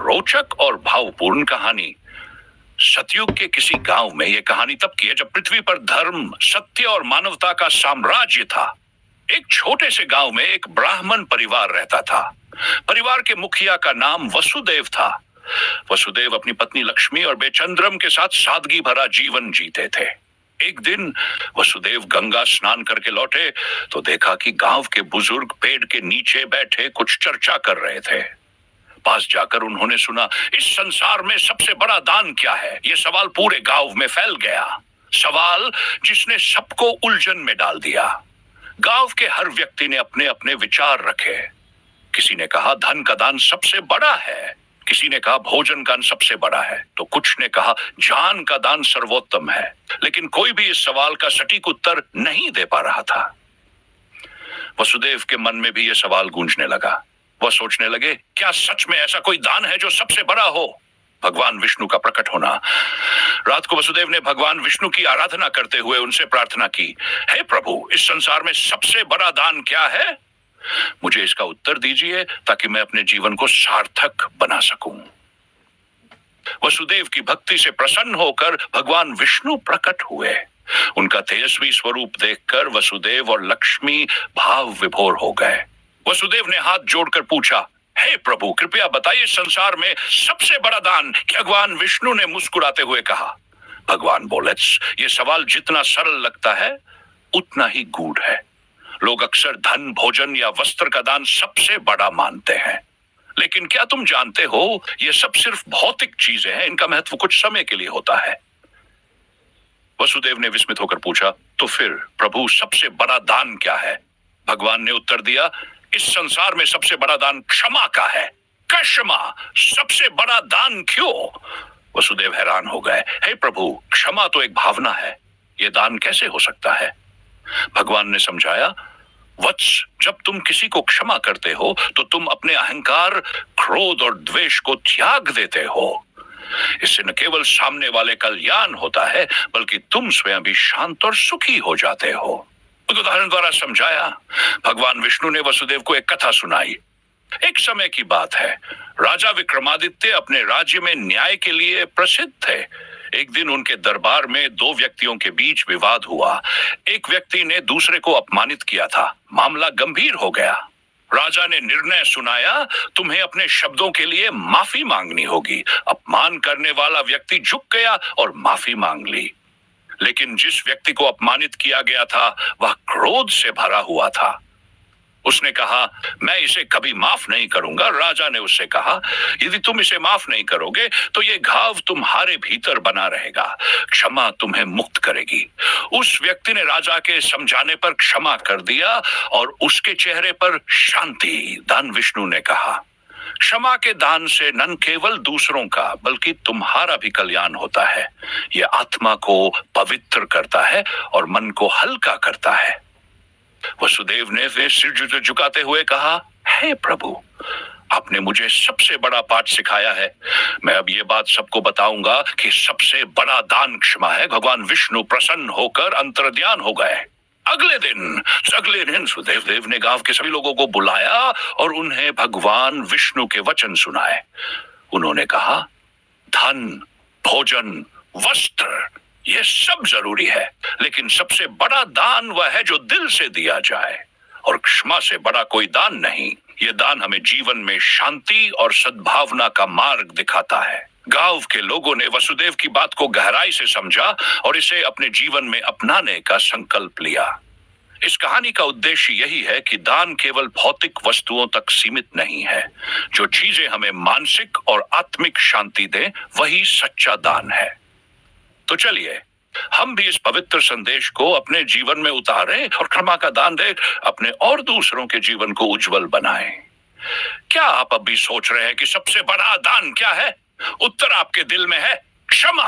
रोचक और भावपूर्ण कहानी। सतयुग के किसी गांव में यह कहानी तब की है जब पृथ्वी पर धर्म, सत्य और मानवता का साम्राज्य था। एक छोटे से गांव में एक ब्राह्मण परिवार रहता था। परिवार के मुखिया का नाम वसुदेव था। वसुदेव अपनी पत्नी लक्ष्मी और बेचंद्रम के साथ सादगी भरा जीवन जीते थे। एक दिन वसुदेव गंगा स्नान करके लौटे तो देखा कि गांव के बुजुर्ग पेड़ के नीचे बैठे कुछ चर्चा कर रहे थे। पास जाकर उन्होंने सुना, इस संसार में सबसे बड़ा दान क्या है? यह सवाल पूरे गांव में फैल गया। सवाल जिसने सबको उलझन में डाल दिया। गांव के हर व्यक्ति ने अपने अपने विचार रखे। किसी ने कहा धन का दान सबसे बड़ा है, किसी ने कहा भोजन का दान सबसे बड़ा है, तो कुछ ने कहा जान का दान सर्वोत्तम है। लेकिन कोई भी इस सवाल का सटीक उत्तर नहीं दे पा रहा था। वसुदेव के मन में भी यह सवाल गूंजने लगा। वह सोचने लगे, क्या सच में ऐसा कोई दान है जो सबसे बड़ा हो? भगवान विष्णु का प्रकट होना। रात को वसुदेव ने भगवान विष्णु की आराधना करते हुए उनसे प्रार्थना की, हे प्रभु, इस संसार में सबसे बड़ा दान क्या है? मुझे इसका उत्तर दीजिए ताकि मैं अपने जीवन को सार्थक बना सकूं। वसुदेव की भक्ति से प्रसन्न होकर भगवान विष्णु प्रकट हुए। उनका तेजस्वी स्वरूप देखकर वसुदेव और लक्ष्मी भाव विभोर हो गए। वसुदेव ने हाथ जोड़कर पूछा, हे प्रभु, कृपया बताइए संसार में सबसे बड़ा दान क्या? भगवान विष्णु ने मुस्कुराते हुए कहा। भगवान बोले, यह सवाल जितना सरल लगता है उतना ही गूढ़ है। लोग अक्सर धन, भोजन या वस्त्र का दान सबसे बड़ा मानते हैं, लेकिन क्या तुम जानते हो यह सब सिर्फ भौतिक चीजें हैं। इनका महत्व कुछ समय के लिए होता है। वसुदेव ने विस्मित होकर पूछा, तो फिर प्रभु सबसे बड़ा दान क्या है? भगवान ने उत्तर दिया, इस संसार में सबसे बड़ा दान क्षमा का है। क्षमा सबसे बड़ा दान क्यों? वसुदेव हैरान हो गए। हे प्रभु, क्षमा तो एक भावना है, यह दान कैसे हो सकता है? भगवान ने समझाया, वत्स, जब तुम किसी को क्षमा करते हो तो तुम अपने अहंकार, क्रोध और द्वेष को त्याग देते हो। इससे न केवल सामने वाले कल्याण होता है बल्कि तुम स्वयं भी शांत और सुखी हो जाते हो। उदाहरण द्वारा समझाया। भगवान विष्णु ने वसुदेव को एक कथा सुनाई। एक समय की बात है, राजा विक्रमादित्य अपने राज्य में न्याय के लिए प्रसिद्ध थे। एक दिन उनके दरबार में दो व्यक्तियों के बीच विवाद हुआ। एक व्यक्ति ने दूसरे को अपमानित किया था। मामला गंभीर हो गया। राजा ने निर्णय सुनाया, तुम्हें अपने शब्दों के लिए माफी मांगनी होगी। अपमान करने वाला व्यक्ति झुक गया और माफी मांग ली। लेकिन जिस व्यक्ति को अपमानित किया गया था वह क्रोध से भरा हुआ था। उसने कहा, मैं इसे कभी माफ नहीं करूंगा। राजा ने उससे कहा, यदि तुम इसे माफ नहीं करोगे तो ये घाव तुम्हारे भीतर बना रहेगा। क्षमा तुम्हें मुक्त करेगी। उस व्यक्ति ने राजा के समझाने पर क्षमा कर दिया और उसके चेहरे पर शांति। दान विष्णु ने कहा, क्षमा के दान से न केवल दूसरों का बल्कि तुम्हारा भी कल्याण होता है। यह आत्मा को पवित्र करता है और मन को हल्का करता है। वसुदेव ने वे सिर झुकाते हुए कहा, हे प्रभु, आपने मुझे सबसे बड़ा पाठ सिखाया है। मैं अब ये बात सबको बताऊंगा कि सबसे बड़ा दान क्षमा है। भगवान विष्णु प्रसन्न होकर अंतर्ध्यान हो गए। अगले दिन वसुदेव ने गांव के सभी लोगों को बुलाया और उन्हें भगवान विष्णु के वचन सुनाए। उन्होंने कहा, धन, भोजन, वस्त्र ये सब जरूरी है, लेकिन सबसे बड़ा दान वह है जो दिल से दिया जाए, और क्षमा से बड़ा कोई दान नहीं। ये दान हमें जीवन में शांति और सद्भावना का मार्ग दिखाता है। गांव के लोगों ने वसुदेव की बात को गहराई से समझा और इसे अपने जीवन में अपनाने का संकल्प लिया। इस कहानी का उद्देश्य यही है कि दान केवल भौतिक वस्तुओं तक सीमित नहीं है। जो चीजें हमें मानसिक और आत्मिक शांति दें वही सच्चा दान है। तो चलिए हम भी इस पवित्र संदेश को अपने जीवन में उतारें और क्षमा का दान दें, अपने और दूसरों के जीवन को उज्जवल बनाएं। क्या आप अब भी सोच रहे हैं कि सबसे बड़ा दान क्या है? उत्तर आपके दिल में है, क्षमा।